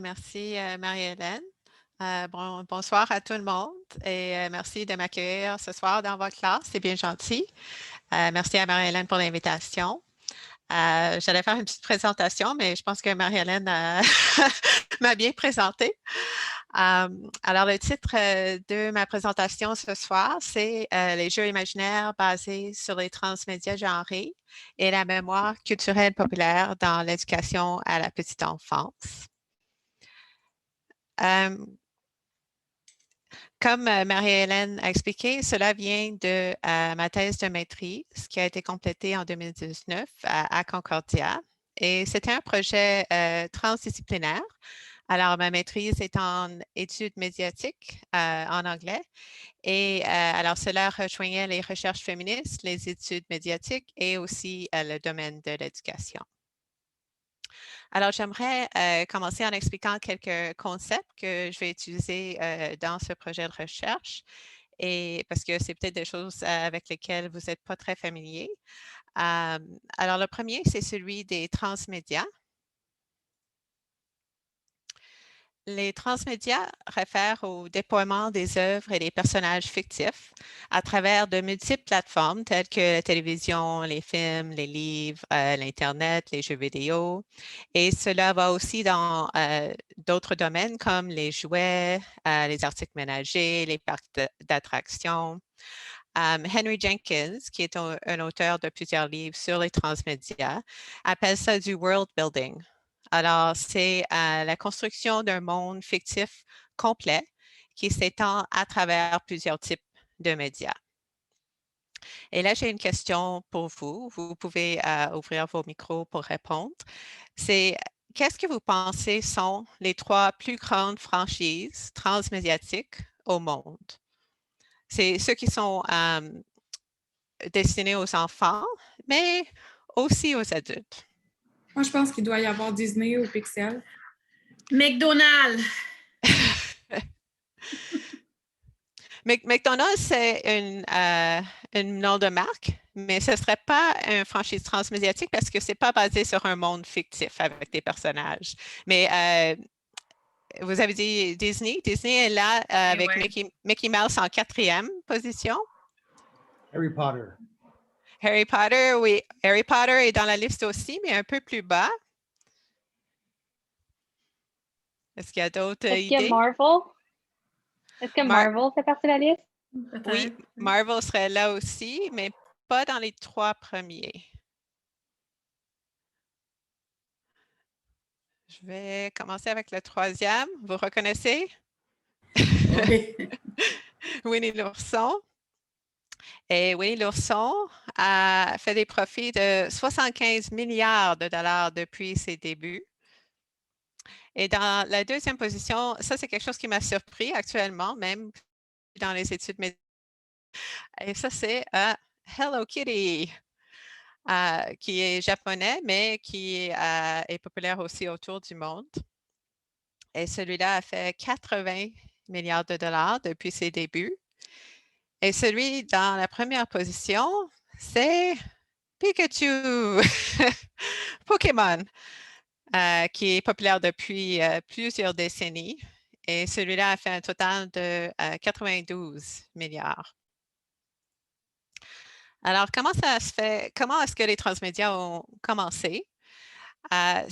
Merci, Marie-Hélène. Bonsoir à tout le monde et merci de m'accueillir ce soir dans votre classe. C'est bien gentil. Merci à Marie-Hélène pour l'invitation. J'allais faire une petite présentation, mais je pense que Marie-Hélène m'a bien présentée. Alors, le titre de ma présentation ce soir, c'est les jeux imaginaires basés sur les transmédias genrés et la mémoire culturelle populaire dans l'éducation à la petite enfance. Comme Marie-Hélène a expliqué, cela vient de ma thèse de maîtrise qui a été complétée en 2019 à Concordia. Et c'était un projet transdisciplinaire. Alors, ma maîtrise est en études médiatiques en anglais. Et alors, cela rejoignait les recherches féministes, les études médiatiques et aussi le domaine de l'éducation. Alors, j'aimerais commencer en expliquant quelques concepts que je vais utiliser dans ce projet de recherche et parce que c'est peut-être des choses avec lesquelles vous n'êtes pas très familier. Alors, le premier, c'est celui des transmédias. Les transmédias réfèrent au déploiement des œuvres et des personnages fictifs à travers de multiples plateformes telles que la télévision, les films, les livres, l'Internet, les jeux vidéo. Et cela va aussi dans d'autres domaines comme les jouets, les articles ménagers, les parcs d'attractions. Henry Jenkins, qui est un auteur de plusieurs livres sur les transmédias, appelle ça du world building. Alors, c'est la construction d'un monde fictif complet qui s'étend à travers plusieurs types de médias. Et là, j'ai une question pour vous. Vous pouvez ouvrir vos micros pour répondre. C'est qu'est-ce que vous pensez sont les 3 plus grandes franchises transmédiatiques au monde? C'est ceux qui sont destinés aux enfants, mais aussi aux adultes. Moi, je pense qu'il doit y avoir Disney ou Pixel. McDonald's. McDonald's, c'est une nom de marque, mais ce ne serait pas une franchise transmédiatique parce que ce n'est pas basé sur un monde fictif avec des personnages. Mais vous avez dit Disney. Disney est là avec ouais. Mickey Mouse en 4e position. Harry Potter. Harry Potter, oui. Harry Potter est dans la liste aussi, mais un peu plus bas. Est-ce qu'il y a d'autres idées? Est-ce que Marvel? Est-ce que Marvel fait partie de la liste? Oui, Marvel serait là aussi, mais pas dans les 3 premiers. Je vais commencer avec le 3e. Vous reconnaissez? Oui. Winnie l'ourson. Et Winnie l'ourson a fait des profits de 75 milliards de dollars depuis ses débuts. Et dans la 2e position, ça c'est quelque chose qui m'a surpris actuellement, même dans les études médicales. Et ça c'est Hello Kitty, qui est japonais, mais qui est populaire aussi autour du monde. Et celui-là a fait 80 milliards de dollars depuis ses débuts. Et celui dans la première position, c'est Pikachu, Pokémon, qui est populaire depuis plusieurs décennies. Et celui-là a fait un total de 92 milliards. Alors, comment ça se fait? Comment est-ce que les transmédias ont commencé? Ça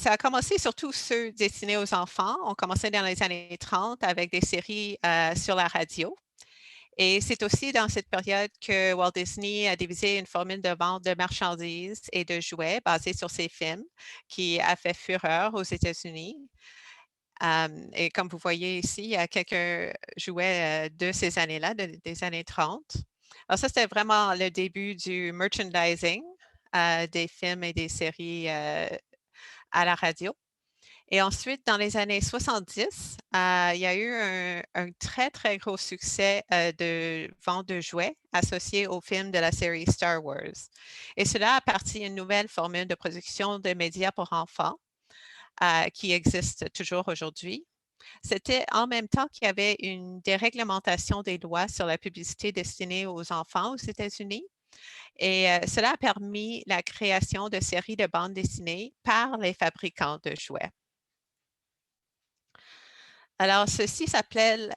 a commencé surtout ceux destinés aux enfants. On commençait dans les années 30 avec des séries sur la radio. Et c'est aussi dans cette période que Walt Disney a dévisé une formule de vente de marchandises et de jouets basée sur ses films qui a fait fureur aux États-Unis. Et comme vous voyez ici, il y a quelques jouets de ces années-là, des années 30. Alors ça, c'était vraiment le début du merchandising des films et des séries à la radio. Et ensuite, dans les années 70, il y a eu un très, très gros succès de vente de jouets associés au film de la série Star Wars. Et cela a parti d'une nouvelle formule de production de médias pour enfants qui existe toujours aujourd'hui. C'était en même temps qu'il y avait une déréglementation des lois sur la publicité destinée aux enfants aux États-Unis. Et cela a permis la création de séries de bandes dessinées par les fabricants de jouets. Alors, ceci s'appelait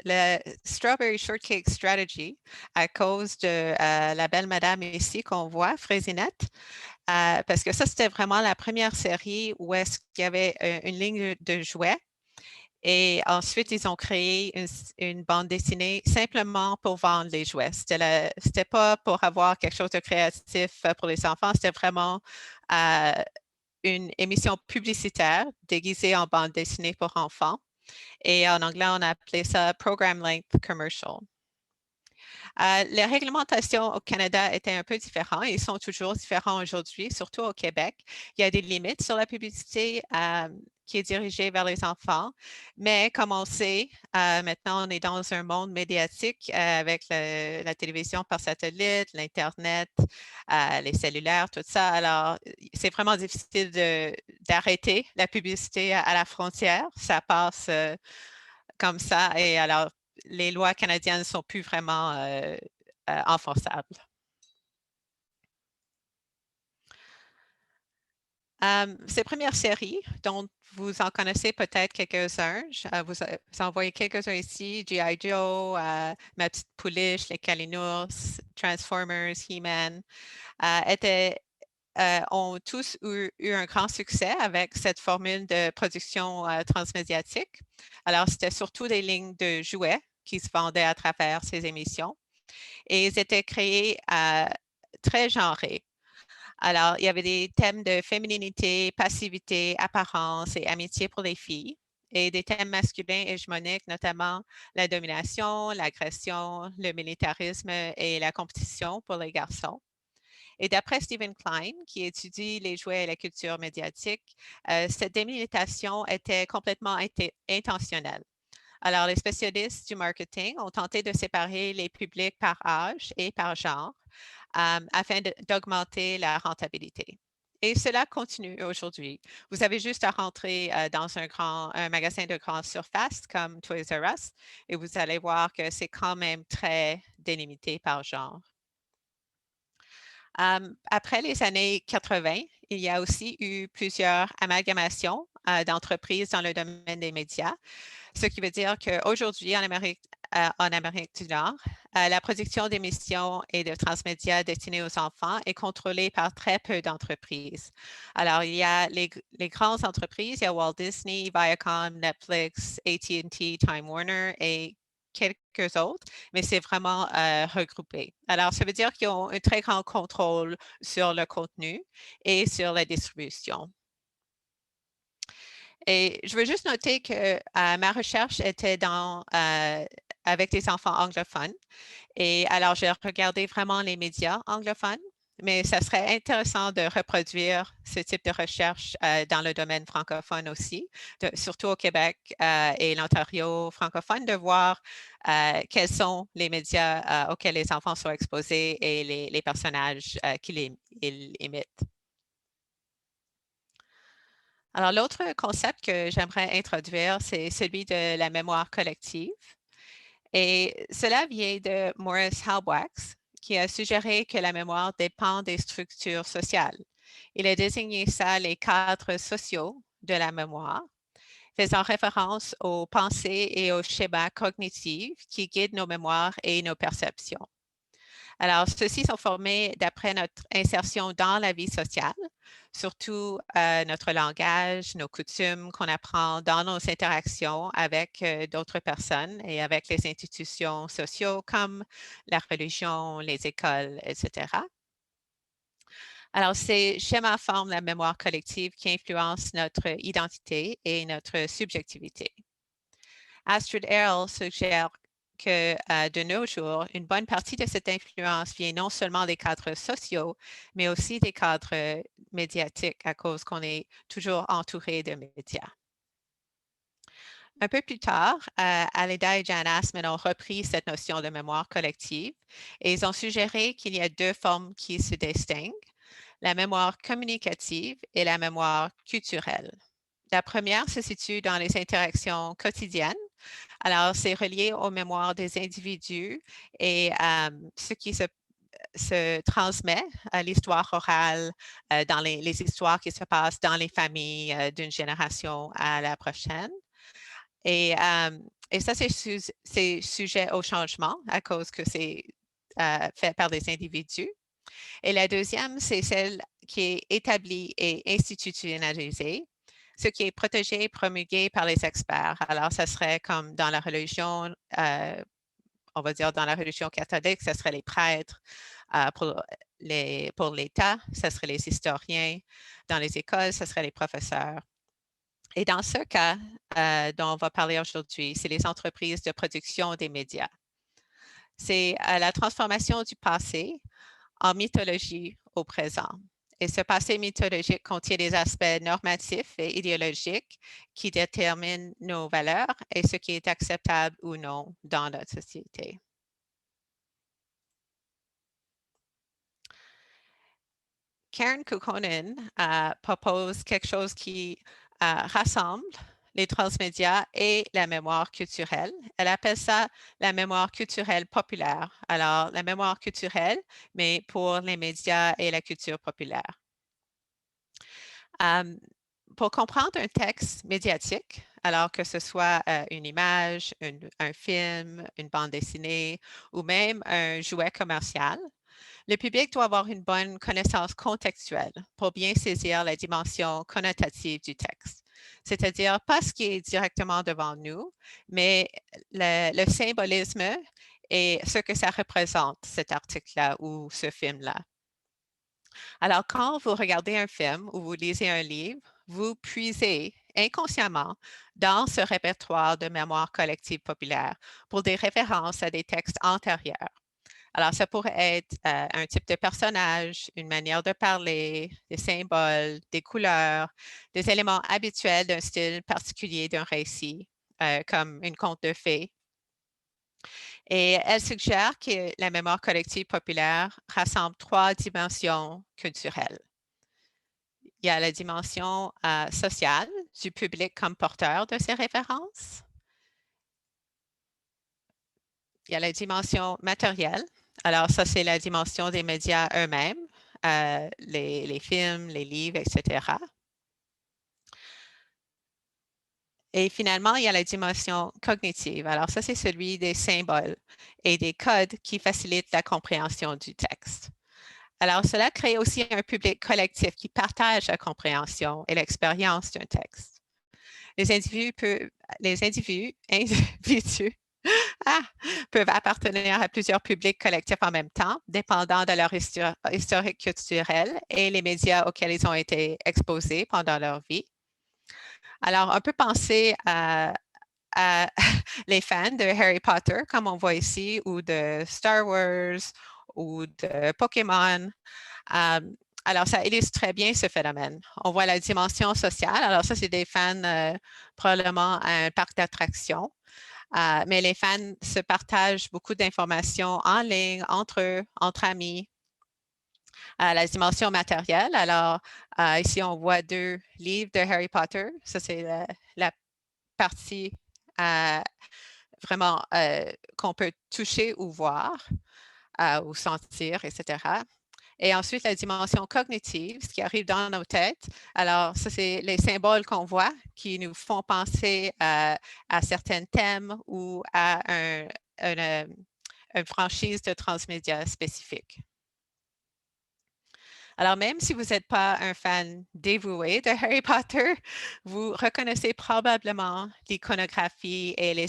le Strawberry Shortcake Strategy à cause de la belle madame ici qu'on voit, Fraisinette, parce que ça, c'était vraiment la première série où est-ce qu'il y avait une ligne de jouets. Et ensuite, ils ont créé une bande dessinée simplement pour vendre les jouets. C'était pas pour avoir quelque chose de créatif pour les enfants, c'était vraiment une émission publicitaire déguisée en bande dessinée pour enfants. Et en anglais, on a appelé ça Program Length Commercial. Les réglementations au Canada étaient un peu différentes. Ils sont toujours différents aujourd'hui, surtout au Québec. Il y a des limites sur la publicité qui est dirigée vers les enfants. Mais comme on sait, maintenant, on est dans un monde médiatique avec la télévision par satellite, l'Internet, les cellulaires, tout ça. Alors, c'est vraiment difficile d'arrêter la publicité à la frontière. Ça passe comme ça. Et alors, les lois canadiennes ne sont plus vraiment enforçables. Ces premières séries, dont vous en connaissez peut-être quelques-uns, vous en voyez quelques-uns ici, G.I. Joe, Ma petite pouliche, Les Kalinours, Transformers, He-Man, ont tous eu un grand succès avec cette formule de production transmédiatique. Alors, c'était surtout des lignes de jouets qui se vendaient à travers ces émissions et ils étaient créés très genrés. Alors, il y avait des thèmes de fémininité, passivité, apparence et amitié pour les filles et des thèmes masculins hégémoniques, notamment la domination, l'agression, le militarisme et la compétition pour les garçons. Et d'après Stephen Klein, qui étudie les jouets et la culture médiatique, cette délimitation était complètement intentionnelle. Alors, les spécialistes du marketing ont tenté de séparer les publics par âge et par genre afin d'augmenter la rentabilité. Et cela continue aujourd'hui. Vous avez juste à rentrer dans un magasin de grande surface comme Toys R Us et vous allez voir que c'est quand même très délimité par genre. Après les années 80, il y a aussi eu plusieurs amalgamations d'entreprises dans le domaine des médias, ce qui veut dire qu'aujourd'hui, en Amérique du Nord, la production d'émissions et de transmédia destinés aux enfants est contrôlée par très peu d'entreprises. Alors, il y a les grandes entreprises, il y a Walt Disney, Viacom, Netflix, AT&T, Time Warner et quelques autres, mais c'est vraiment regroupé. Alors, ça veut dire qu'ils ont un très grand contrôle sur le contenu et sur la distribution. Et je veux juste noter que ma recherche était avec des enfants anglophones. Et alors, j'ai regardé vraiment les médias anglophones, mais ça serait intéressant de reproduire ce type de recherche dans le domaine francophone aussi, surtout au Québec et l'Ontario francophone, de voir quels sont les médias auxquels les enfants sont exposés et les personnages qu'ils imitent. Alors, l'autre concept que j'aimerais introduire, c'est celui de la mémoire collective. Et cela vient de Morris Halbwachs, qui a suggéré que la mémoire dépend des structures sociales. Il a désigné ça les cadres sociaux de la mémoire, faisant référence aux pensées et aux schémas cognitifs qui guident nos mémoires et nos perceptions. Alors, ceux-ci sont formés d'après notre insertion dans la vie sociale, surtout notre langage, nos coutumes qu'on apprend dans nos interactions avec d'autres personnes et avec les institutions sociales comme la religion, les écoles, etc. Alors, ces schémas forment la mémoire collective qui influence notre identité et notre subjectivité. Astrid Errol suggère que de nos jours, une bonne partie de cette influence vient non seulement des cadres sociaux, mais aussi des cadres médiatiques à cause qu'on est toujours entouré de médias. Un peu plus tard, Alida et Jan Assmann ont repris cette notion de mémoire collective et ils ont suggéré qu'il y a deux formes qui se distinguent, la mémoire communicative et la mémoire culturelle. La première se situe dans les interactions quotidiennes. Alors, c'est relié aux mémoires des individus et ce qui se transmet à l'histoire orale, dans les histoires qui se passent dans les familles d'une génération à la prochaine. Et ça, c'est sujet au changement à cause que c'est fait par des individus. Et la deuxième, c'est celle qui est établie et institutionnalisée, ce qui est protégé et promulgué par les experts. Alors, ça serait comme dans la religion, on va dire dans la religion catholique, ce serait les prêtres. Pour l'État, ce serait les historiens. Dans les écoles, ce serait les professeurs. Et dans ce cas dont on va parler aujourd'hui, c'est les entreprises de production des médias. C'est la transformation du passé en mythologie au présent. Et ce passé mythologique contient des aspects normatifs et idéologiques qui déterminent nos valeurs et ce qui est acceptable ou non dans notre société. Karen Kukkonen propose quelque chose qui rassemble les transmédias et la mémoire culturelle. Elle appelle ça la mémoire culturelle populaire. Alors, la mémoire culturelle, mais pour les médias et la culture populaire. Pour comprendre un texte médiatique, alors que ce soit une image, un film, une bande dessinée ou même un jouet commercial, le public doit avoir une bonne connaissance contextuelle pour bien saisir la dimension connotative du texte. C'est-à-dire pas ce qui est directement devant nous, mais le symbolisme et ce que ça représente, cet article-là ou ce film-là. Alors, quand vous regardez un film ou vous lisez un livre, vous puisez inconsciemment dans ce répertoire de mémoire collective populaire pour des références à des textes antérieurs. Alors, ça pourrait être un type de personnage, une manière de parler, des symboles, des couleurs, des éléments habituels d'un style particulier d'un récit, comme une conte de fées. Et elle suggère que la mémoire collective populaire rassemble 3 dimensions culturelles. Il y a la dimension sociale du public comme porteur de ces références. Il y a la dimension matérielle. Alors, ça, c'est la dimension des médias eux-mêmes, les films, les livres, etc. Et finalement, il y a la dimension cognitive. Alors, ça, c'est celui des symboles et des codes qui facilitent la compréhension du texte. Alors, cela crée aussi un public collectif qui partage la compréhension et l'expérience d'un texte. Les individus peuvent appartenir à plusieurs publics collectifs en même temps, dépendant de leur historique culturel et les médias auxquels ils ont été exposés pendant leur vie. Alors, on peut penser à les fans de Harry Potter, comme on voit ici, ou de Star Wars, ou de Pokémon. Alors, ça illustre très bien ce phénomène. On voit la dimension sociale. Alors, ça, c'est des fans probablement à un parc d'attractions. Mais les fans se partagent beaucoup d'informations en ligne, entre eux, entre amis. La dimension matérielle. Alors, ici, on voit 2 livres de Harry Potter. Ça, c'est la partie vraiment qu'on peut toucher ou voir ou sentir, etc. Et ensuite, la dimension cognitive, ce qui arrive dans nos têtes. Alors, ça, c'est les symboles qu'on voit qui nous font penser à certains thèmes ou à une franchise de transmédia spécifique. Alors, même si vous n'êtes pas un fan dévoué de Harry Potter, vous reconnaissez probablement l'iconographie et les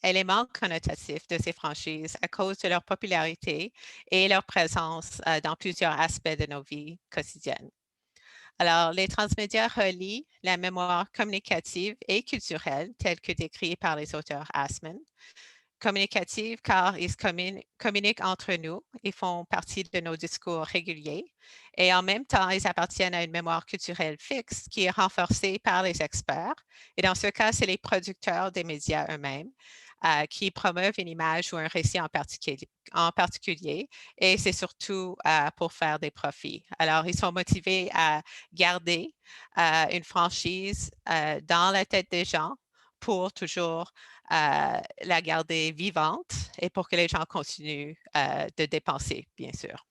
éléments connotatifs de ces franchises à cause de leur popularité et leur présence dans plusieurs aspects de nos vies quotidiennes. Alors, les transmédias relient la mémoire communicative et culturelle, telle que décrite par les auteurs Assmann, communicative car ils communiquent entre nous et font partie de nos discours réguliers. Et en même temps, ils appartiennent à une mémoire culturelle fixe qui est renforcée par les experts. Et dans ce cas, c'est les producteurs des médias eux-mêmes qui promeuvent une image ou un récit en particulier. Et c'est surtout pour faire des profits. Alors, ils sont motivés à garder une franchise dans la tête des gens pour toujours la garder vivante et pour que les gens continuent de dépenser, bien sûr.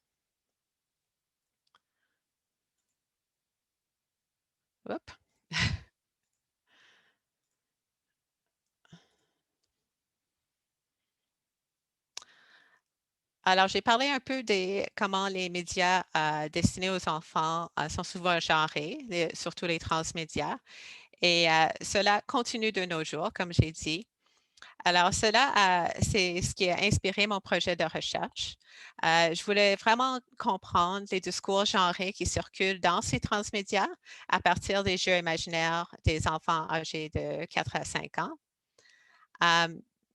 Oups. Alors, j'ai parlé un peu de comment les médias destinés aux enfants sont souvent genrés, surtout les transmédias. Et cela continue de nos jours, comme j'ai dit. Alors, cela, c'est ce qui a inspiré mon projet de recherche. Je voulais vraiment comprendre les discours genrés qui circulent dans ces transmédias à partir des jeux imaginaires des enfants âgés de 4 à 5 ans.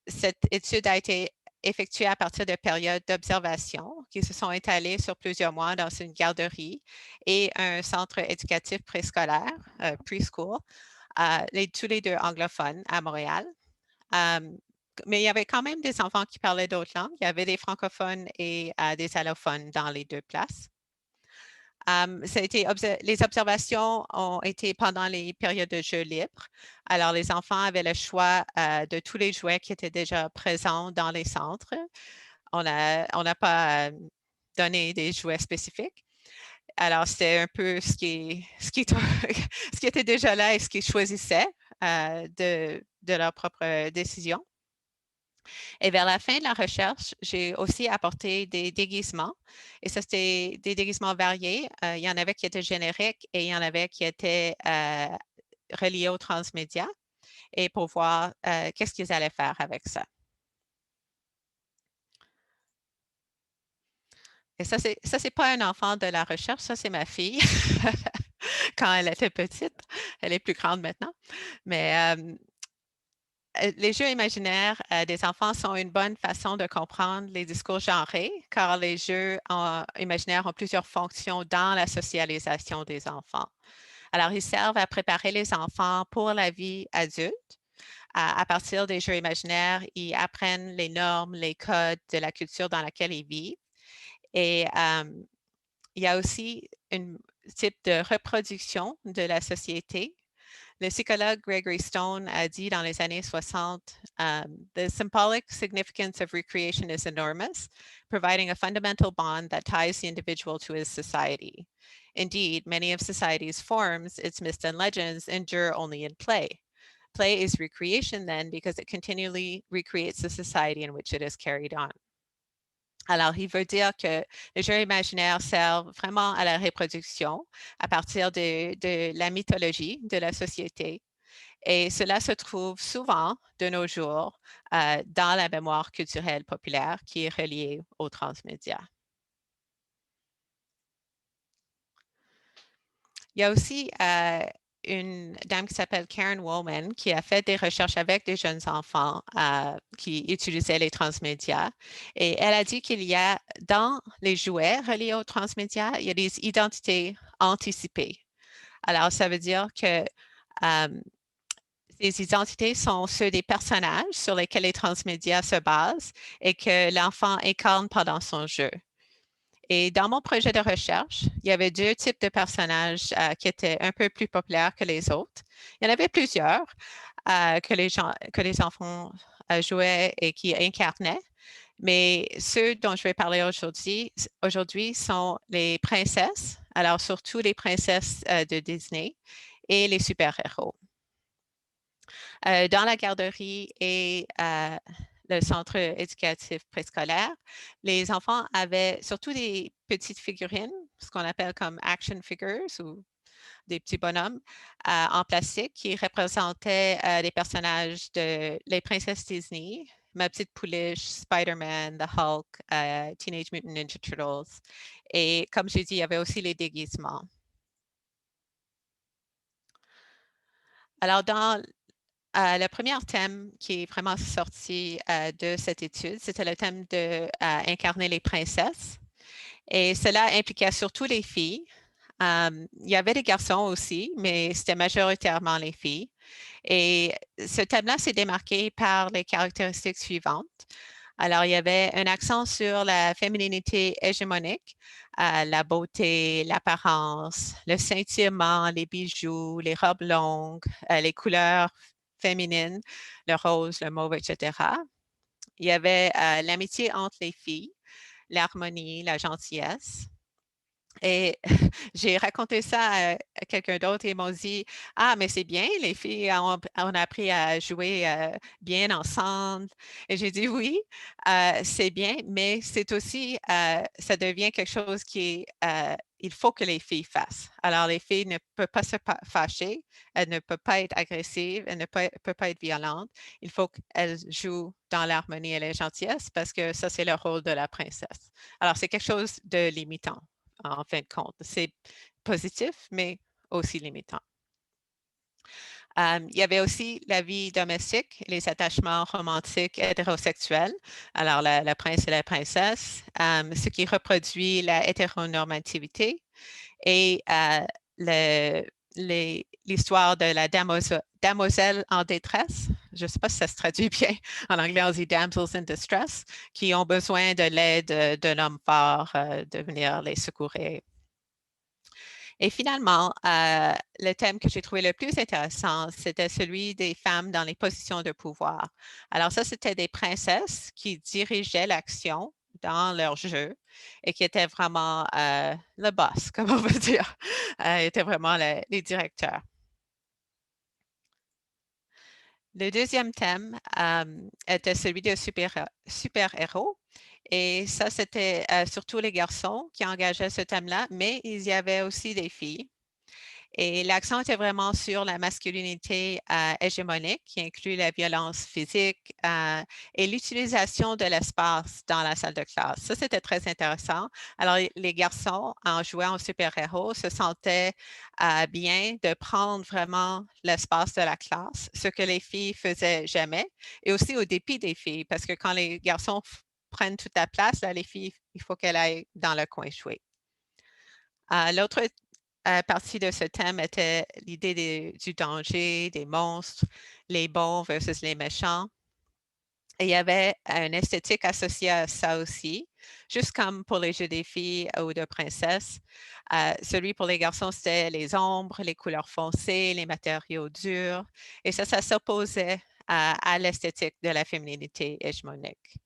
Cette étude a été effectuée à partir de périodes d'observation qui se sont étalées sur plusieurs mois dans une garderie et un centre éducatif préscolaire, preschool, tous les deux anglophones à Montréal. Mais il y avait quand même des enfants qui parlaient d'autres langues. Il y avait des francophones et des allophones dans les deux places. Les observations ont été pendant les périodes de jeux libres. Alors, les enfants avaient le choix de tous les jouets qui étaient déjà présents dans les centres. On n'a pas donné des jouets spécifiques. Alors, c'était un peu ce qui était déjà là et ce qu'ils choisissaient de leur propre décision. Et vers la fin de la recherche, j'ai aussi apporté des déguisements. Et ça, c'était des déguisements variés. Il y en avait qui étaient génériques et il y en avait qui étaient reliés aux transmédias et pour voir qu'est-ce qu'ils allaient faire avec ça. Et ça, c'est pas un enfant de la recherche, ça, c'est ma fille quand elle était petite. Elle est plus grande maintenant. Mais les jeux imaginaires des enfants sont une bonne façon de comprendre les discours genrés, car les jeux imaginaires ont plusieurs fonctions dans la socialisation des enfants. Alors, ils servent à préparer les enfants pour la vie adulte. À partir des jeux imaginaires, ils apprennent les normes, les codes de la culture dans laquelle ils vivent. Et il y a aussi un type de reproduction de la société. Le psychologue Gregory Stone a dit dans les années 60, The symbolic significance of recreation is enormous, providing a fundamental bond that ties the individual to his society. Indeed, many of society's forms, its myths and legends, endure only in play. Play is recreation then because it continually recreates the society in which it is carried on. Alors, il veut dire que les jeux imaginaires servent vraiment à la reproduction à partir de la mythologie de la société. Et cela se trouve souvent de nos jours dans la mémoire culturelle populaire qui est reliée aux transmédias. Il y a aussi une dame qui s'appelle Karen Woolman qui a fait des recherches avec des jeunes enfants qui utilisaient les transmédias. Et elle a dit qu'il y a dans les jouets reliés aux transmédias, il y a des identités anticipées. Alors, ça veut dire que ces identités sont ceux des personnages sur lesquels les transmédias se basent et que l'enfant incarne pendant son jeu. Et dans mon projet de recherche, il y avait deux types de personnages qui étaient un peu plus populaires que les autres. Il y en avait plusieurs que les enfants jouaient et qui incarnaient. Mais ceux dont je vais parler aujourd'hui sont les princesses, alors surtout les princesses de Disney et les super-héros. Dans la garderie et le centre éducatif préscolaire, les enfants avaient surtout des petites figurines, ce qu'on appelle comme action figures ou des petits bonhommes en plastique qui représentaient les personnages de les princesses Disney, Ma Petite Pouliche, Spider-Man, The Hulk, Teenage Mutant Ninja Turtles. Et comme j'ai dit, il y avait aussi les déguisements. Alors, dans le premier thème qui est vraiment sorti de cette étude, c'était le thème de incarner les princesses. Et cela impliquait surtout les filles. Il y avait des garçons aussi, mais c'était majoritairement les filles. Et ce thème-là s'est démarqué par les caractéristiques suivantes. Alors, il y avait un accent sur la fémininité hégémonique, la beauté, l'apparence, le scintillement, les bijoux, les robes longues, les couleurs féminines, le rose, le mauve, etc. Il y avait l'amitié entre les filles, l'harmonie, la gentillesse. Et j'ai raconté ça à quelqu'un d'autre et ils m'ont dit: «Ah, mais c'est bien, les filles, on a appris à jouer, bien ensemble» et j'ai dit: «Oui, c'est bien, mais c'est aussi, ça devient quelque chose qui est, il faut que les filles fassent». Alors les filles ne peuvent pas se fâcher, elles ne peuvent pas être agressives, elles ne peuvent pas être violentes. Il faut qu'elles jouent dans l'harmonie et la gentillesse parce que ça, c'est le rôle de la princesse. Alors c'est quelque chose de limitant en fin de compte. C'est positif, mais aussi limitant. Il y avait aussi la vie domestique, les attachements romantiques hétérosexuels. Alors, la prince et la princesse, ce qui reproduit la hétéronormativité et l'histoire de la damoiselle en détresse. Je ne sais pas si ça se traduit bien. En anglais, on dit damsels in distress, qui ont besoin de l'aide d'un homme fort de venir les secourir. Et finalement, le thème que j'ai trouvé le plus intéressant, c'était celui des femmes dans les positions de pouvoir. Alors ça, c'était des princesses qui dirigeaient l'action dans leur jeu et qui étaient vraiment le boss, comme on veut dire, étaient vraiment les directeurs. Le deuxième thème était celui de super-héros. Et ça, c'était surtout les garçons qui engageaient ce thème-là, mais il y avait aussi des filles. Et l'accent était vraiment sur la masculinité hégémonique, qui inclut la violence physique et l'utilisation de l'espace dans la salle de classe. Ça, c'était très intéressant. Alors, les garçons, en jouant au super-héros, se sentaient bien de prendre vraiment l'espace de la classe, ce que les filles faisaient jamais, et aussi au dépit des filles, parce que quand les garçons prennent toute la place, là, les filles, il faut qu'elles aillent dans le coin jouer. L'autre partie de ce thème était l'idée du danger, des monstres, les bons versus les méchants. Et il y avait une esthétique associée à ça aussi, juste comme pour les jeux des filles ou de princesses. Celui pour les garçons, c'était les ombres, les couleurs foncées, les matériaux durs. Et ça s'opposait à l'esthétique de la féminité hégémonique.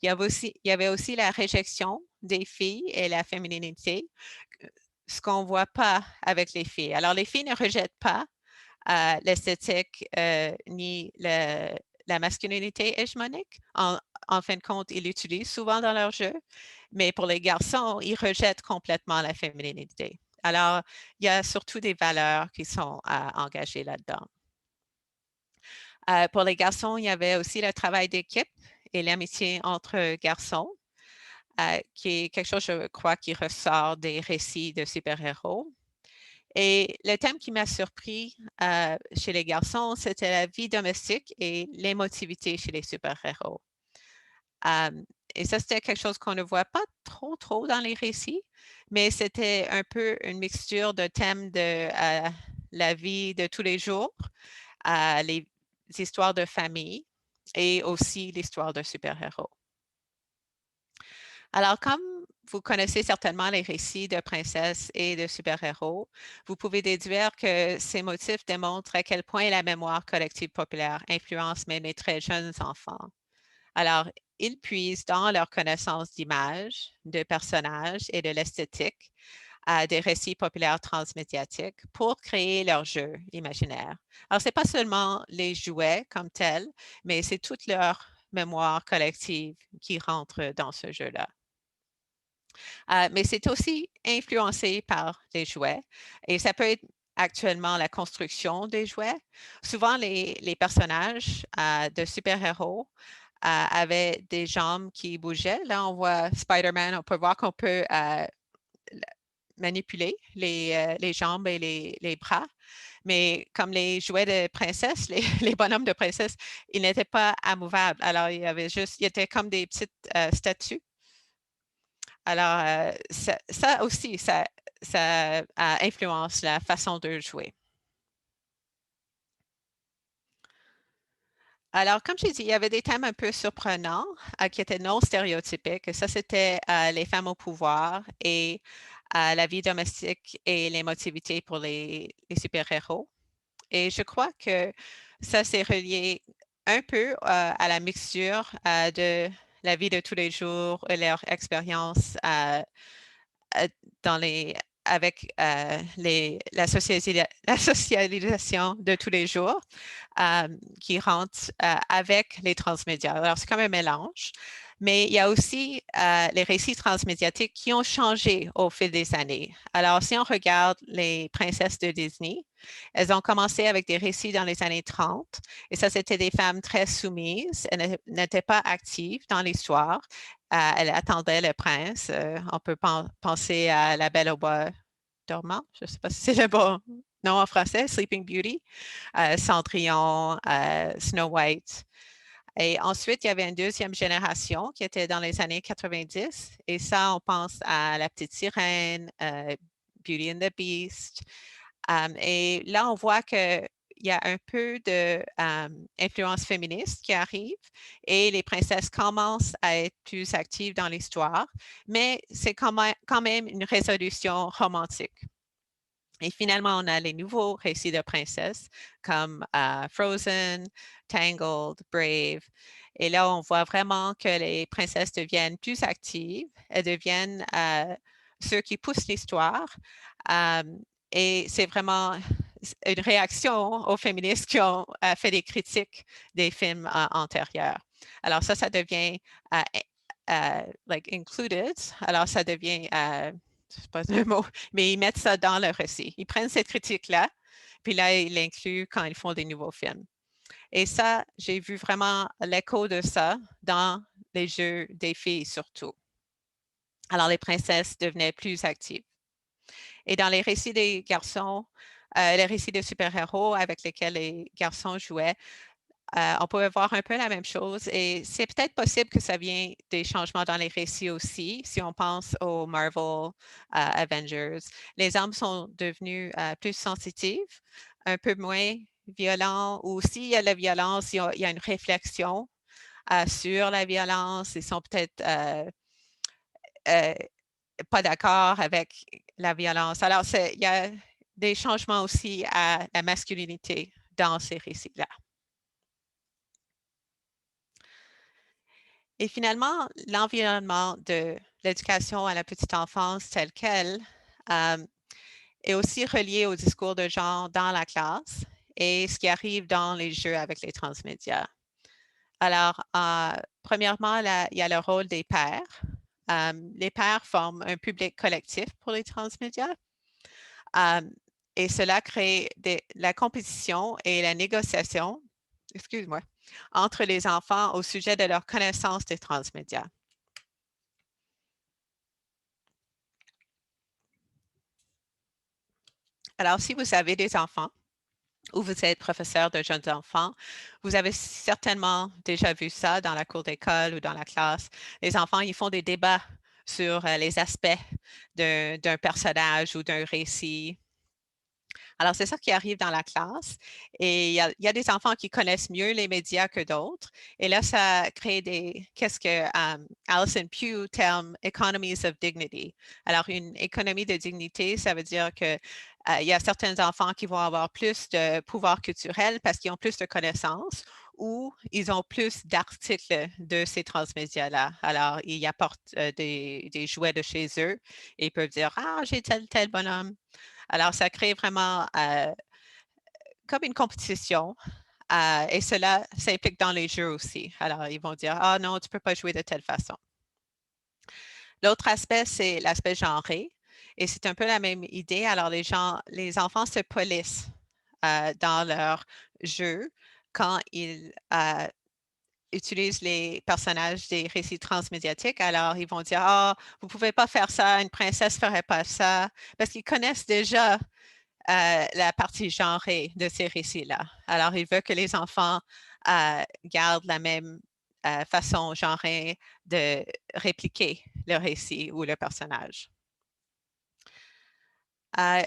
Il y avait aussi la réjection des filles et la féminité, ce qu'on ne voit pas avec les filles. Alors, les filles ne rejettent pas l'esthétique ni la masculinité hégémonique. En fin de compte, ils l'utilisent souvent dans leur jeu, mais pour les garçons, ils rejettent complètement la féminité. Alors, il y a surtout des valeurs qui sont engagées là-dedans. Pour les garçons, il y avait aussi le travail d'équipe et l'amitié entre garçons, qui est quelque chose, je crois, qui ressort des récits de super-héros. Et le thème qui m'a surpris chez les garçons, c'était la vie domestique et l'émotivité chez les super-héros. Et ça, c'était quelque chose qu'on ne voit pas trop dans les récits, mais c'était un peu une mixture de thèmes de la vie de tous les jours, les histoires de famille et aussi l'histoire de super-héros. Alors, comme vous connaissez certainement les récits de princesses et de super-héros, vous pouvez déduire que ces motifs démontrent à quel point la mémoire collective populaire influence même les très jeunes enfants. Alors, ils puisent dans leur connaissance d'images, de personnages et de l'esthétique à des récits populaires transmédiatiques pour créer leur jeu imaginaire. Alors, ce n'est pas seulement les jouets comme tels, mais c'est toute leur mémoire collective qui rentre dans ce jeu-là. Mais c'est aussi influencé par les jouets et ça peut être actuellement la construction des jouets. Souvent, les personnages de super-héros avaient des jambes qui bougeaient. Là, on voit Spider-Man, on peut voir qu'on peut manipuler les jambes et les bras. Mais comme les jouets de princesse, les bonhommes de princesse, ils n'étaient pas immovables. Alors, ils étaient comme des petites statues. Alors, ça aussi, ça influence la façon de jouer. Alors, comme j'ai dit, il y avait des thèmes un peu surprenants qui étaient non stéréotypiques. Ça, c'était les femmes au pouvoir et la vie domestique et l'émotivité pour les super-héros. Et je crois que ça s'est relié un peu à la mixture de la vie de tous les jours et leur expérience dans avec la socialisation de tous les jours qui rentre avec les transmédia. Alors, c'est comme un mélange. Mais il y a aussi les récits transmédiatiques qui ont changé au fil des années. Alors, si on regarde les princesses de Disney, elles ont commencé avec des récits dans les années 30. Et ça, c'était des femmes très soumises. Elles n'étaient pas actives dans l'histoire. Elle attendait le prince. On peut penser à La Belle au bois dormant. Je ne sais pas si c'est le bon nom en français, Sleeping Beauty, Cendrillon, Snow White. Et ensuite, il y avait une deuxième génération qui était dans les années 90. Et ça, on pense à La Petite Sirène, Beauty and the Beast. Et là, on voit qu'il y a un peu d'influence féministe qui arrive et les princesses commencent à être plus actives dans l'histoire, mais c'est quand même une résolution romantique. Et finalement, on a les nouveaux récits de princesses comme Frozen, Tangled, Brave. Et là, on voit vraiment que les princesses deviennent plus actives. Elles deviennent ceux qui poussent l'histoire. Et c'est vraiment une réaction aux féministes qui ont fait des critiques des films antérieurs. Alors ça devient like included. Alors ça devient c'est pas un mot, mais ils mettent ça dans le récit. Ils prennent cette critique-là, puis là, ils l'incluent quand ils font des nouveaux films. Et ça, j'ai vu vraiment l'écho de ça dans les jeux des filles surtout. Alors, les princesses devenaient plus actives. Et dans les récits des garçons, les récits de super-héros avec lesquels les garçons jouaient, on pouvait voir un peu la même chose et c'est peut-être possible que ça vienne des changements dans les récits aussi. Si on pense aux Marvel Avengers, les hommes sont devenus plus sensitifs, un peu moins violents ou s'il y a la violence, il y a une réflexion sur la violence. Ils sont peut-être pas d'accord avec la violence. Alors, il y a des changements aussi à la masculinité dans ces récits-là. Et finalement, l'environnement de l'éducation à la petite enfance telle qu'elle est aussi relié au discours de genre dans la classe et ce qui arrive dans les jeux avec les transmédias. Alors, premièrement, il y a le rôle des pairs. Les pairs forment un public collectif pour les transmédias et cela crée la compétition et la négociation, excuse-moi, entre les enfants au sujet de leur connaissance des transmédias. Alors, si vous avez des enfants ou vous êtes professeur de jeunes enfants, vous avez certainement déjà vu ça dans la cour d'école ou dans la classe. Les enfants, ils font des débats sur les aspects d'un personnage ou d'un récit. Alors, c'est ça qui arrive dans la classe. Et il y a des enfants qui connaissent mieux les médias que d'autres. Et là, ça crée qu'est-ce que Alison Pugh terme economies of dignity. Alors, une économie de dignité, ça veut dire que il y a certains enfants qui vont avoir plus de pouvoir culturel parce qu'ils ont plus de connaissances ou ils ont plus d'articles de ces transmédias-là. Alors, ils apportent des jouets de chez eux et ils peuvent dire « Ah, j'ai tel bonhomme ». Alors, ça crée vraiment comme une compétition et cela s'implique dans les jeux aussi. Alors, ils vont dire « Ah non, tu ne peux pas jouer de telle façon ». L'autre aspect, c'est l'aspect genré et c'est un peu la même idée. Alors, les enfants se polissent dans leur jeu quand ils utilisent les personnages des récits transmédiatiques. Alors, ils vont dire « Ah, vous ne pouvez pas faire ça, une princesse ne ferait pas ça », parce qu'ils connaissent déjà la partie genrée de ces récits-là. Alors, il veut que les enfants gardent la même façon genrée de répliquer le récit ou le personnage.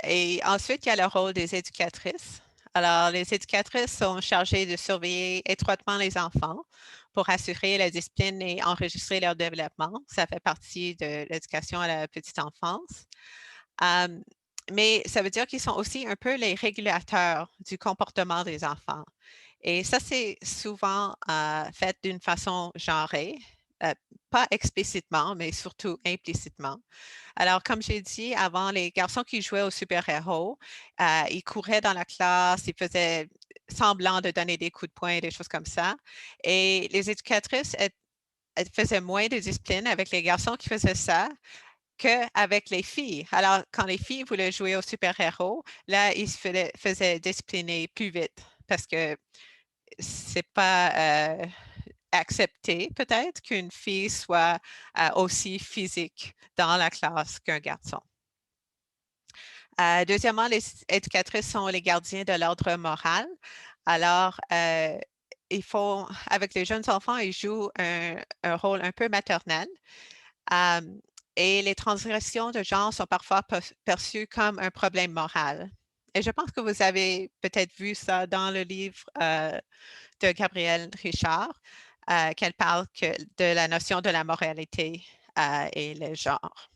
Et ensuite, il y a le rôle des éducatrices. Alors, les éducatrices sont chargées de surveiller étroitement les enfants pour assurer la discipline et enregistrer leur développement. Ça fait partie de l'éducation à la petite enfance. Mais ça veut dire qu'ils sont aussi un peu les régulateurs du comportement des enfants. Et ça, c'est souvent fait d'une façon genrée. pas explicitement, mais surtout implicitement. Alors, comme j'ai dit avant, les garçons qui jouaient aux super-héros, ils couraient dans la classe, ils faisaient semblant de donner des coups de poing, des choses comme ça. Et les éducatrices, elles faisaient moins de discipline avec les garçons qui faisaient ça qu'avec les filles. Alors, quand les filles voulaient jouer aux super-héros, là, ils se faisaient discipliner plus vite parce que c'est pas accepté peut-être qu'une fille soit aussi physique dans la classe qu'un garçon. Deuxièmement, les éducatrices sont les gardiens de l'ordre moral. Alors, avec les jeunes enfants, ils jouent un rôle un peu maternel. Et les transgressions de genre sont parfois perçues comme un problème moral. Et je pense que vous avez peut-être vu ça dans le livre de Gabrielle Richard, qu'elle parle de la notion de la moralité et le genre.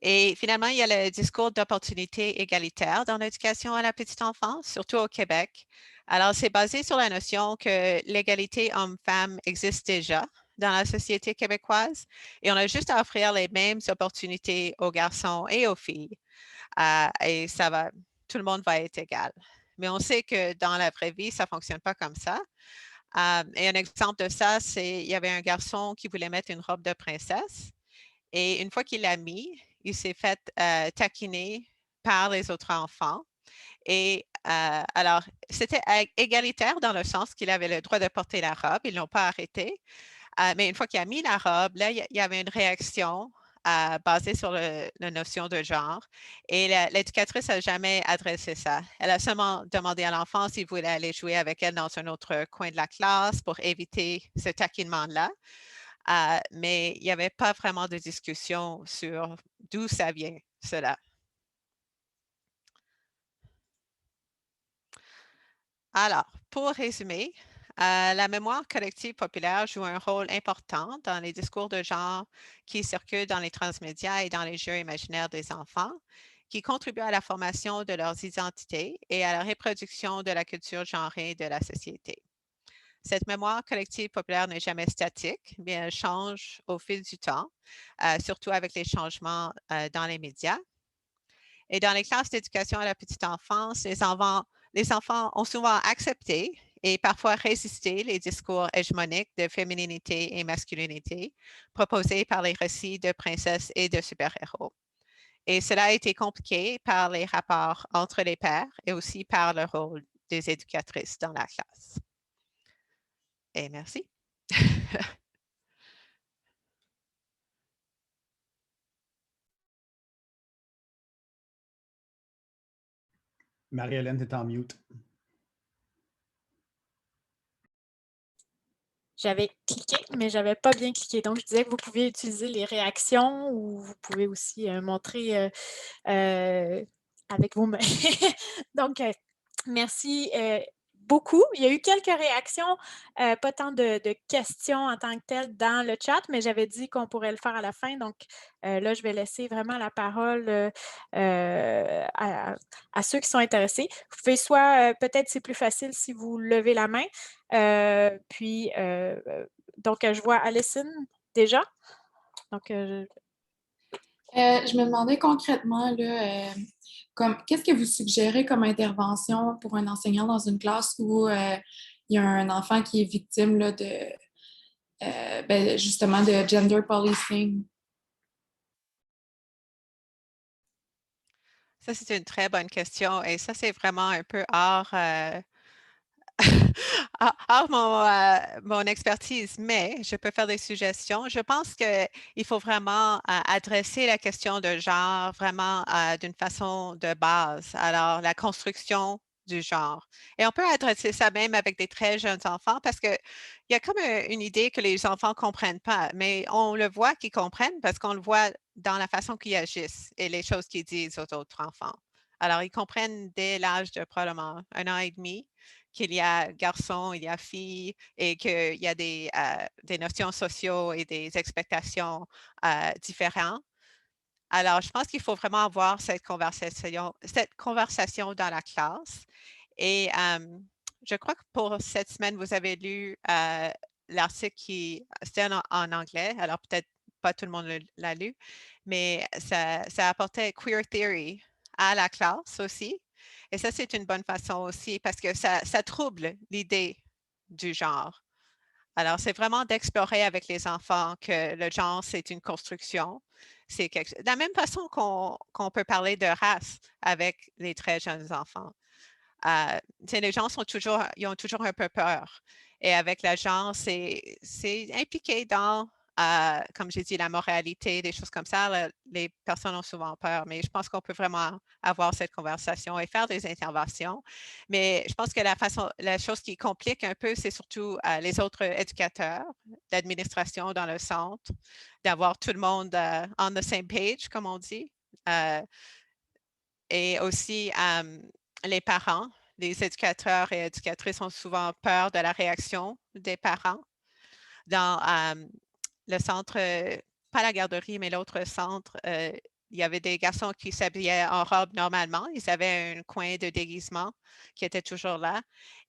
Et finalement, il y a le discours d'opportunité égalitaire dans l'éducation à la petite enfance, surtout au Québec. Alors, c'est basé sur la notion que l'égalité homme-femme existe déjà dans la société québécoise et on a juste à offrir les mêmes opportunités aux garçons et aux filles. Et tout le monde va être égal. Mais on sait que dans la vraie vie, ça ne fonctionne pas comme ça. Et un exemple de ça, il y avait un garçon qui voulait mettre une robe de princesse. Et une fois qu'il l'a mis, il s'est fait taquiner par les autres enfants. Et alors, c'était égalitaire dans le sens qu'il avait le droit de porter la robe. Ils ne l'ont pas arrêté. Mais une fois qu'il a mis la robe, là, il y avait une réaction basée sur la notion de genre. Et l'éducatrice n'a jamais adressé ça. Elle a seulement demandé à l'enfant s'il voulait aller jouer avec elle dans un autre coin de la classe pour éviter ce taquinement-là. Mais il n'y avait pas vraiment de discussion sur d'où ça vient, cela. Alors, pour résumer, la mémoire collective populaire joue un rôle important dans les discours de genre qui circulent dans les transmédias et dans les jeux imaginaires des enfants, qui contribuent à la formation de leurs identités et à la reproduction de la culture genrée de la société. Cette mémoire collective populaire n'est jamais statique, mais elle change au fil du temps, surtout avec les changements dans les médias. Et dans les classes d'éducation à la petite enfance, les enfants ont souvent accepté et parfois résisté les discours hégémoniques de fémininité et masculinité proposés par les récits de princesses et de super-héros. Et cela a été compliqué par les rapports entre les pairs et aussi par le rôle des éducatrices dans la classe. Et merci. Marie-Hélène, tu es en mute. J'avais cliqué, mais je n'avais pas bien cliqué. Donc, je disais que vous pouvez utiliser les réactions ou vous pouvez aussi montrer avec vos mains. Donc, merci beaucoup. Il y a eu quelques réactions, pas tant de questions en tant que telles dans le chat, mais j'avais dit qu'on pourrait le faire à la fin. Donc, là, je vais laisser vraiment la parole à ceux qui sont intéressés. Vous pouvez soit, peut-être c'est plus facile si vous levez la main. Donc, je vois Alison déjà. Donc, je me demandais concrètement, là, qu'est-ce que vous suggérez comme intervention pour un enseignant dans une classe où il y a un enfant qui est victime là, justement de gender policing? Ça, c'est une très bonne question et ça, c'est vraiment un peu hors mon expertise, mais je peux faire des suggestions. Je pense qu'il faut vraiment adresser la question de genre vraiment d'une façon de base. Alors, la construction du genre. Et on peut adresser ça même avec des très jeunes enfants parce qu'il y a comme une idée que les enfants ne comprennent pas, mais on le voit qu'ils comprennent parce qu'on le voit dans la façon qu'ils agissent et les choses qu'ils disent aux autres enfants. Alors, ils comprennent dès l'âge de probablement 1 an et demi qu'il y a garçons, il y a filles et qu'il y a des notions sociaux et des expectations différentes. Alors, je pense qu'il faut vraiment avoir cette conversation dans la classe. Et je crois que pour cette semaine, vous avez lu l'article c'était en anglais, alors peut-être pas tout le monde l'a lu, mais ça apportait queer theory à la classe aussi. Et ça, c'est une bonne façon aussi parce que ça trouble l'idée du genre. Alors, c'est vraiment d'explorer avec les enfants que le genre, c'est une construction. C'est de la même façon qu'on peut parler de race avec les très jeunes enfants. Les gens ils ont toujours un peu peur. Et avec le genre, c'est impliqué dans, comme j'ai dit, la moralité, des choses comme ça. Les personnes ont souvent peur, mais je pense qu'on peut vraiment avoir cette conversation et faire des interventions. Mais je pense que la chose qui complique un peu, c'est surtout les autres éducateurs, l'administration dans le centre, d'avoir tout le monde on the same page, comme on dit. Et aussi les parents. Les éducateurs et éducatrices ont souvent peur de la réaction des parents. Dans le centre, pas la garderie, mais l'autre centre, il y avait des garçons qui s'habillaient en robe normalement. Ils avaient un coin de déguisement qui était toujours là.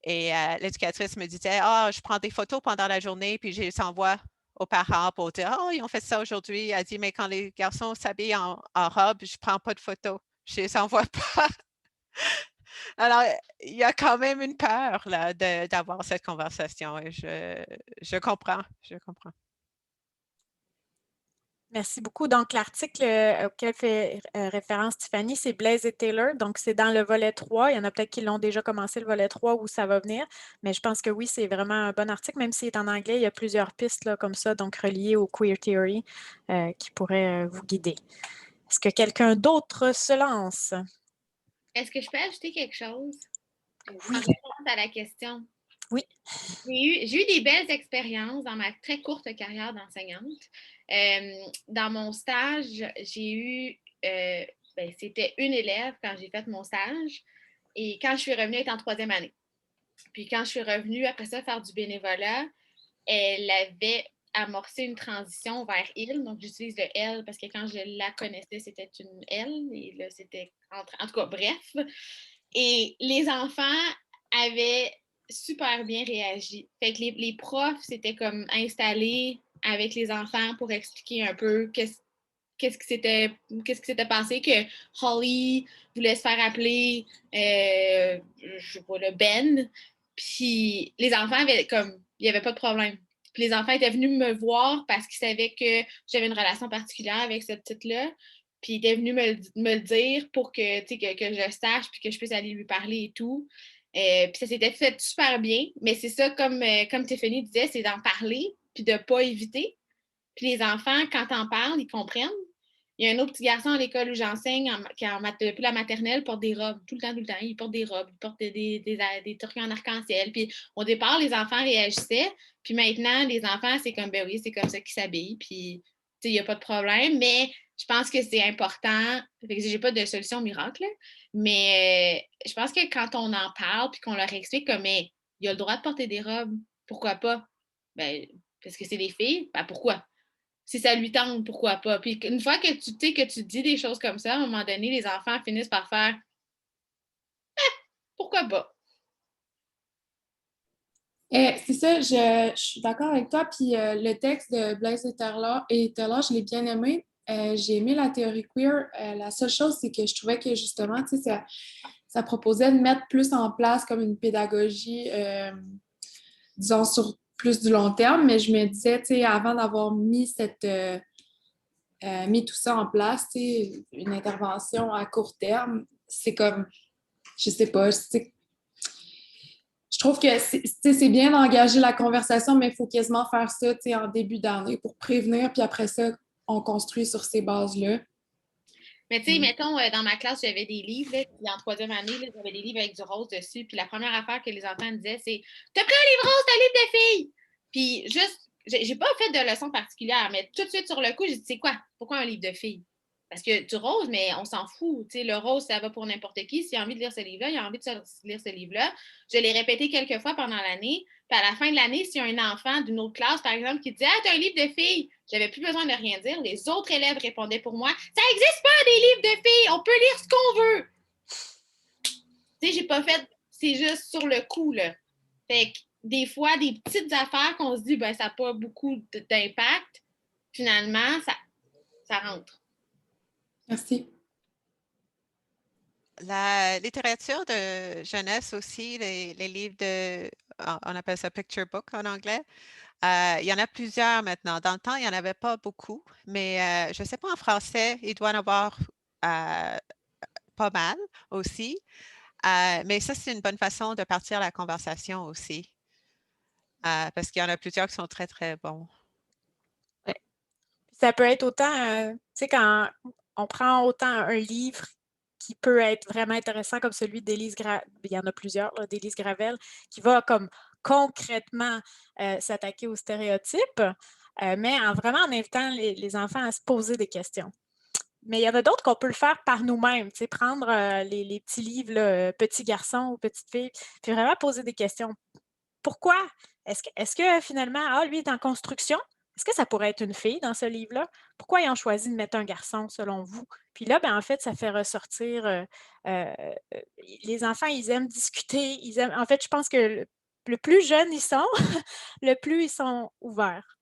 Et l'éducatrice me disait, « je prends des photos pendant la journée, puis je les envoie aux parents pour dire, ils ont fait ça aujourd'hui. » Elle dit, « Mais quand les garçons s'habillent en robe, je ne prends pas de photos. Je ne les envoie pas. » Alors, il y a quand même une peur là, d'avoir cette conversation et je comprends. Merci beaucoup. Donc, l'article auquel fait référence Tiffany, c'est Blaise et Taylor. Donc, c'est dans le volet 3. Il y en a peut-être qui l'ont déjà commencé, le volet 3, où ça va venir. Mais je pense que oui, c'est vraiment un bon article. Même s'il est en anglais, il y a plusieurs pistes là, comme ça, donc reliées au queer theory, qui pourraient vous guider. Est-ce que quelqu'un d'autre se lance? Est-ce que je peux ajouter quelque chose? Oui. En réponse à la question. Oui. J'ai eu des belles expériences dans ma très courte carrière d'enseignante. Dans mon stage, j'ai eu, c'était une élève quand j'ai fait mon stage et quand je suis revenue, elle était en 3e année. Puis quand je suis revenue après ça faire du bénévolat, elle avait amorcé une transition vers il. Donc, j'utilise le elle parce que quand je la connaissais, c'était une elle. Et là, c'était en tout cas, bref. Et les enfants avaient super bien réagi. Fait que les profs s'étaient comme installés avec les enfants pour expliquer un peu qu'est-ce qui s'était passé, que Holly voulait se faire appeler je sais pas, le Ben. Puis les enfants avaient comme, il n'y avait pas de problème. Puis les enfants étaient venus me voir parce qu'ils savaient que j'avais une relation particulière avec cette petite-là. Puis ils étaient venus me le dire pour que je sache puis que je puisse aller lui parler et tout. Puis ça s'était fait super bien. Mais c'est ça, comme Tiffany disait, c'est d'en parler puis de ne pas éviter. Puis les enfants, quand t'en parles, ils comprennent. Il y a un autre petit garçon à l'école où j'enseigne, depuis la maternelle, porte des robes. Tout le temps. Il porte des robes, il porte des turquois en arc-en-ciel. Puis au départ, les enfants réagissaient. Puis maintenant, les enfants, c'est comme, ben oui, c'est comme ça qu'ils s'habillent. Puis, il n'y a pas de problème. Mais je pense que c'est important. Fait que j'ai pas de solution miracle. Mais je pense que quand on en parle puis qu'on leur explique comme, mais il a le droit de porter des robes. Pourquoi pas? Ben, parce que c'est des filles. Ben, pourquoi? Si ça lui tente, pourquoi pas? Puis une fois que tu dis des choses comme ça, à un moment donné, les enfants finissent par faire pourquoi pas? C'est ça, je suis d'accord avec toi. Puis le texte de Blaise et Taylor, je l'ai bien aimé. J'ai aimé la théorie queer. La seule chose, c'est que je trouvais que justement, ça proposait de mettre plus en place comme une pédagogie, disons, sur plus du long terme. Mais je me disais, avant d'avoir mis mis tout ça en place, une intervention à court terme, c'est comme, je sais pas, je trouve que c'est bien d'engager la conversation, mais il faut quasiment faire ça en début d'année pour prévenir, puis après ça, on construit sur ces bases-là. Mais tu sais, mettons, dans ma classe, j'avais des livres, là, puis en 3e année, j'avais des livres avec du rose dessus, puis la première affaire que les enfants disaient, c'est « T'as pris un livre rose, c'est un livre de filles! » Puis juste, j'ai pas fait de leçon particulière, mais tout de suite sur le coup, j'ai dit « C'est quoi? Pourquoi un livre de filles? » Parce que du rose, mais on s'en fout. Tu sais, le rose, ça va pour n'importe qui. S'il a envie de lire ce livre-là, il a envie de lire ce livre-là. Je l'ai répété quelques fois pendant l'année. Puis à la fin de l'année, s'il y a un enfant d'une autre classe, par exemple, qui dit « Ah, t'as un livre de filles! » J'avais plus besoin de rien dire. Les autres élèves répondaient pour moi « Ça n'existe pas des livres de filles! On peut lire ce qu'on veut! » Tu sais, j'ai pas fait... C'est juste sur le coup, là. Fait que des fois, des petites affaires qu'on se dit, ben, ça n'a pas beaucoup d'impact, finalement, ça rentre. Merci. La littérature de jeunesse aussi, les livres on appelle ça picture book en anglais. Il y en a plusieurs maintenant. Dans le temps, il n'y en avait pas beaucoup, mais je ne sais pas en français, il doit en avoir pas mal aussi. Mais ça, c'est une bonne façon de partir la conversation aussi. Parce qu'il y en a plusieurs qui sont très, très bons. Ouais. Ça peut être autant, tu sais, quand on prend autant un livre qui peut être vraiment intéressant comme celui d'Élise Gravel, il y en a plusieurs, d'Élise Gravel, qui va comme concrètement s'attaquer aux stéréotypes, mais vraiment en invitant les enfants à se poser des questions. Mais il y en a d'autres qu'on peut le faire par nous-mêmes, tu sais, prendre les petits livres, là, Petit garçon ou Petite fille, puis vraiment poser des questions. Pourquoi? Est-ce que finalement, lui est en construction? Est-ce que ça pourrait être une fille dans ce livre-là? Pourquoi ils ont choisi de mettre un garçon selon vous? Puis là, en fait, ça fait ressortir les enfants, ils aiment discuter, en fait, je pense que le plus jeunes ils sont, le plus ils sont ouverts.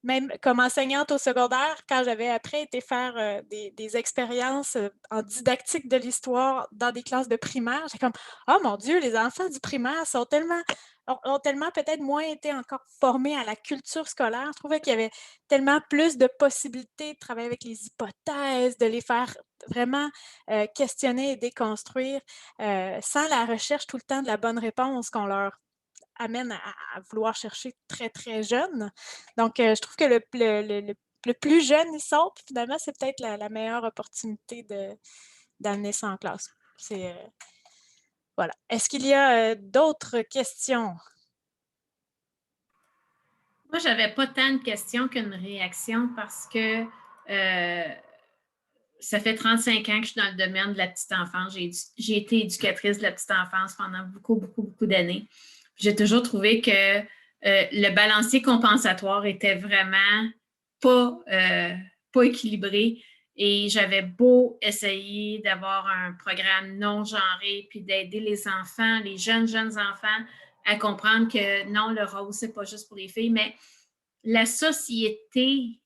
Même comme enseignante au secondaire, quand j'avais après été faire des expériences en didactique de l'histoire dans des classes de primaire, j'ai comme « Oh mon Dieu, les enfants du primaire ont tellement peut-être moins été encore formés à la culture scolaire. » Je trouvais qu'il y avait tellement plus de possibilités de travailler avec les hypothèses, de les faire vraiment questionner et déconstruire sans la recherche tout le temps de la bonne réponse qu'on leur amène à vouloir chercher très, très jeune. Donc, je trouve que le plus jeune ils sont, puis finalement, c'est peut-être la meilleure opportunité d'amener ça en classe. Voilà. Est-ce qu'il y a d'autres questions? Moi, j'avais pas tant de questions qu'une réaction parce que ça fait 35 ans que je suis dans le domaine de la petite enfance. J'ai été éducatrice de la petite enfance pendant beaucoup, beaucoup, beaucoup d'années. J'ai toujours trouvé que le balancier compensatoire était vraiment pas équilibré. Et j'avais beau essayer d'avoir un programme non genré, puis d'aider les enfants, les jeunes enfants, à comprendre que non, le rose, c'est pas juste pour les filles, mais la société,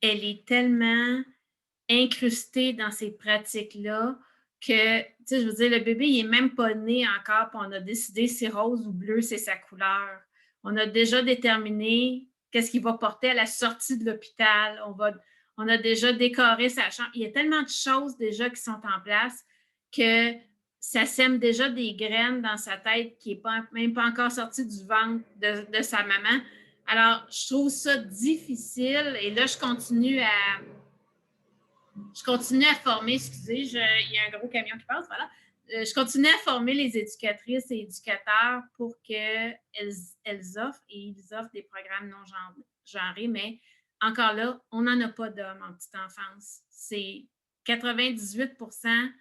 elle est tellement incrustée dans ces pratiques-là que, tu sais, je veux dire, le bébé, il n'est même pas né encore, puis on a décidé si rose ou bleu, c'est sa couleur. On a déjà déterminé qu'est-ce qu'il va porter à la sortie de l'hôpital. On a déjà décoré sa chambre. Il y a tellement de choses déjà qui sont en place que ça sème déjà des graines dans sa tête qui n'est même pas encore sortie du ventre de sa maman. Alors, je trouve ça difficile et là, je continue à former, excusez, il y a un gros camion qui passe, voilà. Je continue à former les éducatrices et éducateurs pour qu'elles offrent et ils offrent des programmes non genrés, mais encore là, on n'en a pas d'hommes en petite enfance. C'est 98%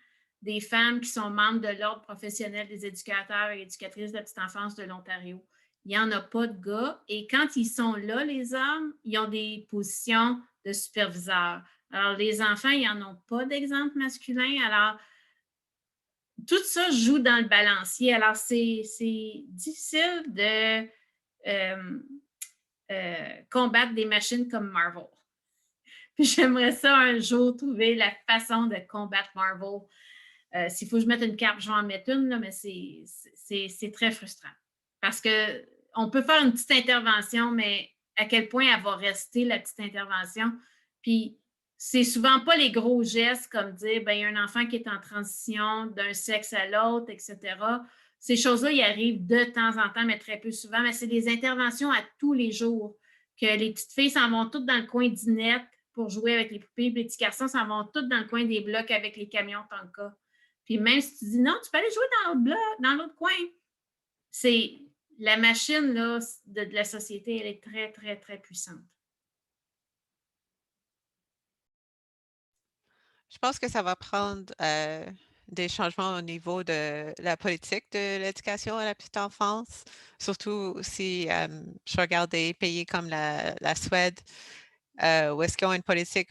des femmes qui sont membres de l'Ordre professionnel des éducateurs et éducatrices de la petite enfance de l'Ontario. Il n'y en a pas de gars. Et quand ils sont là, les hommes, ils ont des positions de superviseurs. Alors, les enfants, ils n'en ont pas d'exemple masculin. Alors, tout ça joue dans le balancier. Alors, c'est difficile de combattre des machines comme Marvel. Puis j'aimerais ça un jour trouver la façon de combattre Marvel. S'il faut que je mette une carte, je vais en mettre une, là, mais c'est très frustrant. Parce qu'on peut faire une petite intervention, mais à quel point elle va rester, la petite intervention. Puis, c'est souvent pas les gros gestes comme dire, il y a un enfant qui est en transition d'un sexe à l'autre, etc. Ces choses-là, ils arrivent de temps en temps, mais très peu souvent. Mais c'est des interventions à tous les jours. Que les petites filles s'en vont toutes dans le coin d'Inette pour jouer avec les poupées, puis les petits garçons s'en vont toutes dans le coin des blocs avec les camions Tonka. Puis même si tu dis non, tu peux aller jouer dans l'autre bloc, dans l'autre coin. C'est la machine là, de la société, elle est très, très, très puissante. Je pense que ça va prendre des changements au niveau de la politique de l'éducation à la petite enfance, surtout si je regarde des pays comme la Suède, où est-ce qu'ils ont une politique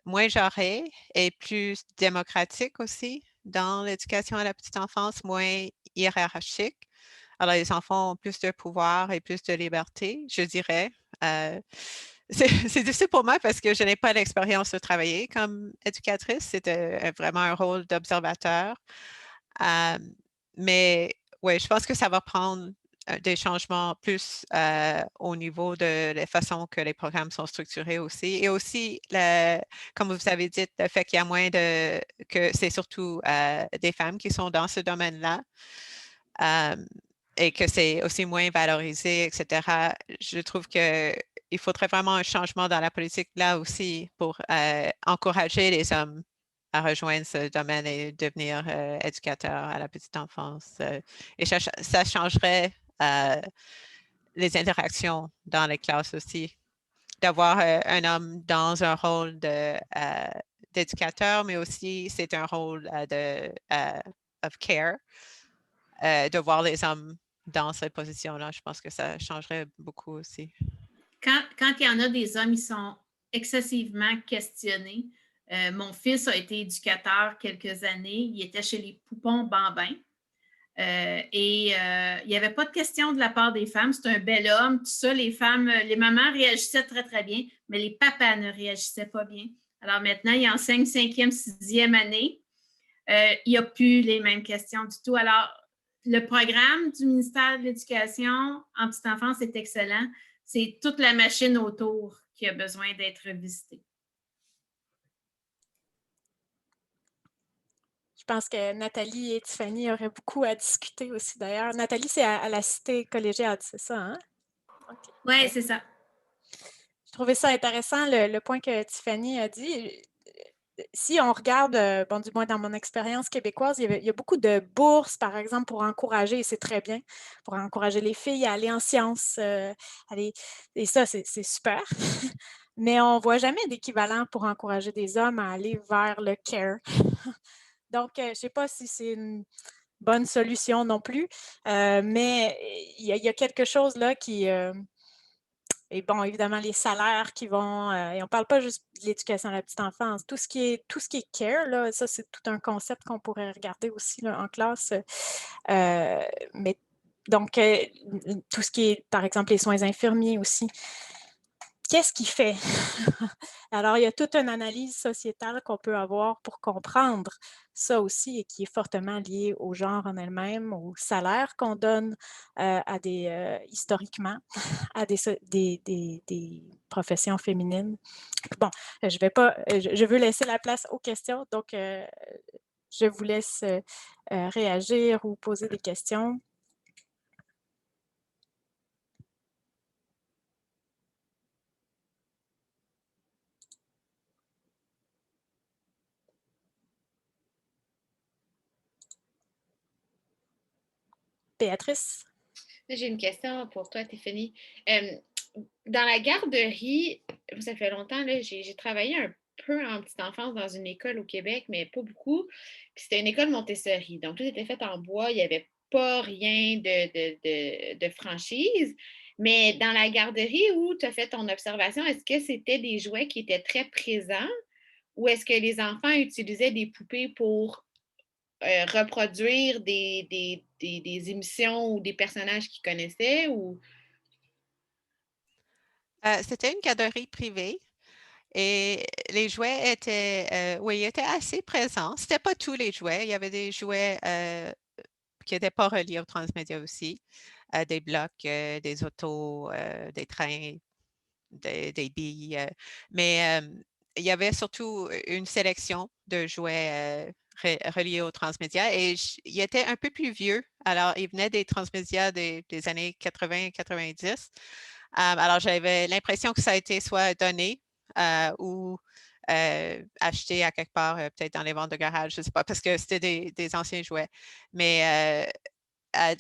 moins genrée et plus démocratique aussi. dans l'éducation à la petite enfance, moins hiérarchique. Alors, les enfants ont plus de pouvoir et plus de liberté, je dirais. C'est difficile pour moi parce que je n'ai pas l'expérience de travailler comme éducatrice. C'était vraiment un rôle d'observateur. Mais oui, je pense que ça va prendre des changements plus au niveau de la façon que les programmes sont structurés aussi. Et aussi, comme vous avez dit, le fait qu'il y a moins que c'est surtout des femmes qui sont dans ce domaine-là. Et que c'est aussi moins valorisé, etc. Je trouve qu'il faudrait vraiment un changement dans la politique là aussi pour encourager les hommes à rejoindre ce domaine et devenir éducateurs à la petite enfance. Et ça changerait les interactions dans les classes aussi. D'avoir un homme dans un rôle d'éducateur, mais aussi c'est un rôle of care. De voir les hommes dans cette position-là, je pense que ça changerait beaucoup aussi. Quand il y en a des hommes, ils sont excessivement questionnés. Mon fils a été éducateur quelques années. Il était chez les Poupons Bambins. Et il n'y avait pas de question de la part des femmes. C'est un bel homme, tout ça. Les femmes, les mamans réagissaient très, très bien, mais les papas ne réagissaient pas bien. Alors maintenant, il enseigne 5e, 6e année. Il n'y a plus les mêmes questions du tout. Alors, le programme du ministère de l'Éducation en petite enfance est excellent. C'est toute la machine autour qui a besoin d'être visitée. Je pense que Nathalie et Tiffany auraient beaucoup à discuter aussi d'ailleurs. Nathalie, c'est à la cité collégiale, c'est ça, hein? Okay. Oui, c'est ça. Je trouvais ça intéressant, le point que Tiffany a dit. Si on regarde, bon, du moins dans mon expérience québécoise, il y a beaucoup de bourses, par exemple, pour encourager, et c'est très bien, pour encourager les filles à aller en sciences, et ça, c'est super. Mais on ne voit jamais d'équivalent pour encourager des hommes à aller vers le care. Donc, je ne sais pas si c'est une bonne solution non plus, mais il y a quelque chose là qui... et bon, évidemment, les salaires qui vont... et on ne parle pas juste de l'éducation à la petite enfance. Tout ce qui est care, là, ça, c'est tout un concept qu'on pourrait regarder aussi là, en classe. Mais donc, tout ce qui est, par exemple, les soins infirmiers aussi. Qu'est-ce qui fait? Alors, il y a toute une analyse sociétale qu'on peut avoir pour comprendre ça aussi et qui est fortement liée au genre en elle-même, au salaire qu'on donne historiquement à des professions féminines. Bon, je veux laisser la place aux questions, donc je vous laisse réagir ou poser des questions. Béatrice? J'ai une question pour toi, Tiffany. Dans la garderie, ça fait longtemps, là, j'ai travaillé un peu en petite enfance dans une école au Québec, mais pas beaucoup. Puis c'était une école Montessori. Donc, tout était fait en bois. Il n'y avait pas rien de franchise. Mais dans la garderie où tu as fait ton observation, est-ce que c'était des jouets qui étaient très présents ou est-ce que les enfants utilisaient des poupées pour reproduire des émissions ou des personnages qu'ils connaissaient? Ou... C'était une garderie privée et les jouets étaient assez présents. Ce n'était pas tous les jouets. Il y avait des jouets qui n'étaient pas reliés au transmédia aussi. Des blocs, des autos, des trains, des billes. Mais il y avait surtout une sélection de jouets reliés au transmédia et il était un peu plus vieux. Alors, il venait des transmédia des années 80-90. Alors, j'avais l'impression que ça a été soit donné ou acheté à quelque part, peut-être dans les ventes de garage, je ne sais pas, parce que c'était des anciens jouets. Mais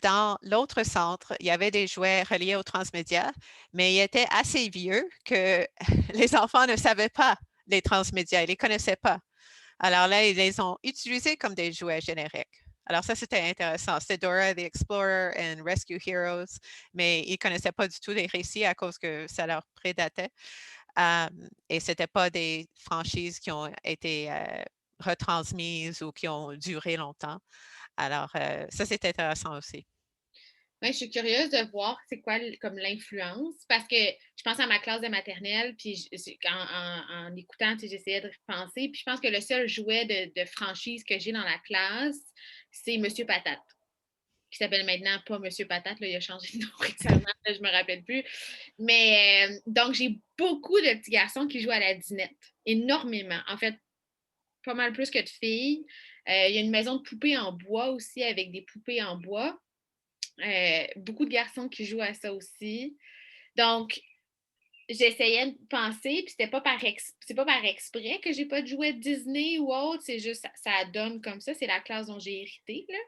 dans l'autre centre, il y avait des jouets reliés au transmédia, mais ils étaient assez vieux que les enfants ne savaient pas les transmédias, ils ne les connaissaient pas. Alors là, ils les ont utilisés comme des jouets génériques. Alors ça, c'était intéressant. C'était Dora the Explorer et Rescue Heroes, mais ils ne connaissaient pas du tout les récits à cause que ça leur prédatait. Et ce n'était pas des franchises qui ont été retransmises ou qui ont duré longtemps. Alors, ça, c'est intéressant aussi. Ouais, je suis curieuse de voir c'est quoi comme l'influence parce que je pense à ma classe de maternelle, puis en écoutant, j'essayais de repenser, puis je pense que le seul jouet de franchise que j'ai dans la classe, c'est Monsieur Patate, qui s'appelle maintenant pas Monsieur Patate, là, il a changé de nom récemment, là, je me rappelle plus. Mais donc, j'ai beaucoup de petits garçons qui jouent à la dinette, énormément. En fait, pas mal plus que de filles. Il y a une maison de poupées en bois aussi avec des poupées en bois. Beaucoup de garçons qui jouent à ça aussi. Donc, j'essayais de penser, puis c'est pas par exprès que j'ai pas de jouets Disney ou autre, c'est juste, ça donne comme ça, c'est la classe dont j'ai hérité, là.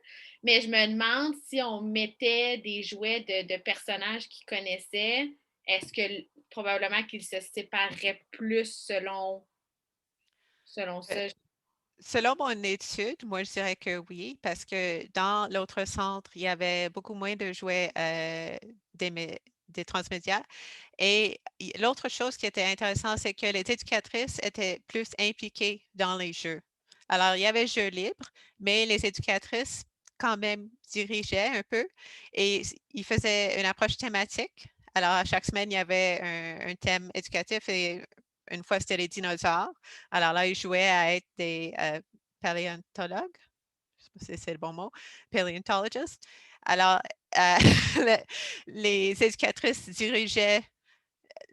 Mais je me demande si on mettait des jouets de personnages qu'ils connaissaient, est-ce que probablement qu'ils se sépareraient plus selon ça? Selon mon étude, moi, je dirais que oui, parce que dans l'autre centre, il y avait beaucoup moins de jouets des transmédia. Et l'autre chose qui était intéressante, c'est que les éducatrices étaient plus impliquées dans les jeux. Alors, il y avait jeux libres, mais les éducatrices quand même dirigeaient un peu et ils faisaient une approche thématique. Alors, à chaque semaine, il y avait un thème éducatif et une fois, c'était les dinosaures. Alors là, ils jouaient à être des paléontologues. Je ne sais pas si c'est le bon mot. Paleontologists. Alors, euh, les éducatrices dirigeaient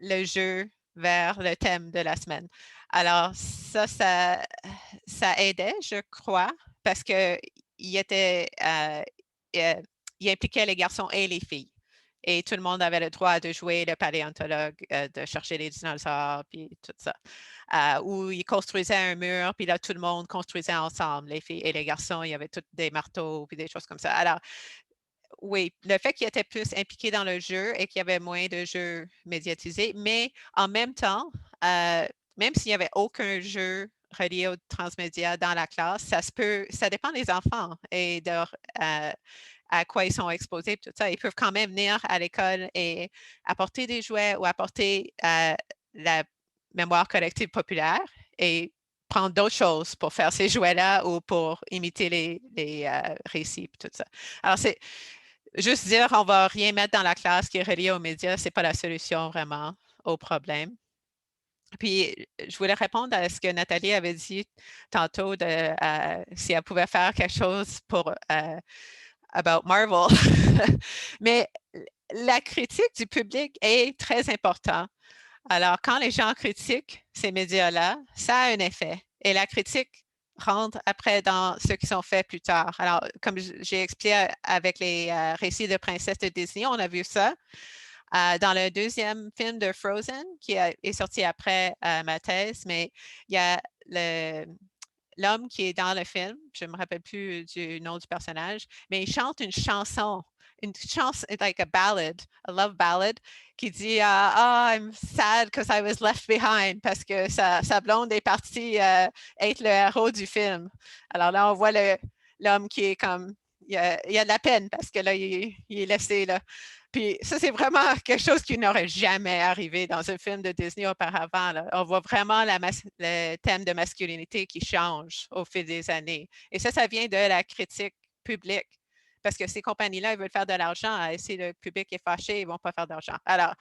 le jeu vers le thème de la semaine. Alors, ça aidait, je crois, parce qu'il il impliquait les garçons et les filles. Et tout le monde avait le droit de jouer le paléontologue, de chercher les dinosaures, puis tout ça. Où ils construisaient un mur, puis là, tout le monde construisait ensemble. Les filles et les garçons, il y avait tous des marteaux, puis des choses comme ça. Alors, oui, le fait qu'ils étaient plus impliqués dans le jeu et qu'il y avait moins de jeux médiatisés, mais en même temps, même s'il n'y avait aucun jeu relié au transmédia dans la classe, ça dépend des enfants et de à quoi ils sont exposés, tout ça. Ils peuvent quand même venir à l'école et apporter des jouets ou apporter la mémoire collective populaire et prendre d'autres choses pour faire ces jouets-là ou pour imiter les récits, tout ça. Alors, c'est juste dire on ne va rien mettre dans la classe qui est relié aux médias, ce n'est pas la solution vraiment au problème. Puis, je voulais répondre à ce que Nathalie avait dit tantôt si elle pouvait faire quelque chose pour about Marvel. Mais la critique du public est très importante. Alors, quand les gens critiquent ces médias-là, ça a un effet. Et la critique rentre après dans ce qui sont faits plus tard. Alors, comme j'ai expliqué avec les récits de princesses de Disney, on a vu ça. Dans le deuxième film de Frozen, qui est sorti après ma thèse, mais il y a l'homme qui est dans le film, je ne me rappelle plus du nom du personnage, mais il chante une chanson, like a ballad, a love ballad, qui dit I'm sad because I was left behind, parce que sa blonde est partie être le héros du film. Alors là, on voit l'homme qui est comme, il y a de la peine parce que là, il est laissé là. Puis ça, c'est vraiment quelque chose qui n'aurait jamais arrivé dans un film de Disney auparavant, là. On voit vraiment le thème de masculinité qui change au fil des années. Et ça vient de la critique publique. Parce que ces compagnies-là, ils veulent faire de l'argent. Et si le public est fâché, ils ne vont pas faire d'argent. Alors,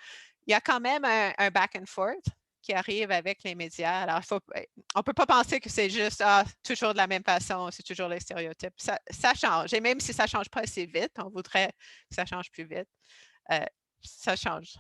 il y a quand même un back and forth qui arrive avec les médias. Alors, on ne peut pas penser que c'est juste toujours de la même façon, c'est toujours les stéréotypes. Ça change. Et même si ça ne change pas assez vite, on voudrait que ça change plus vite. Ça change.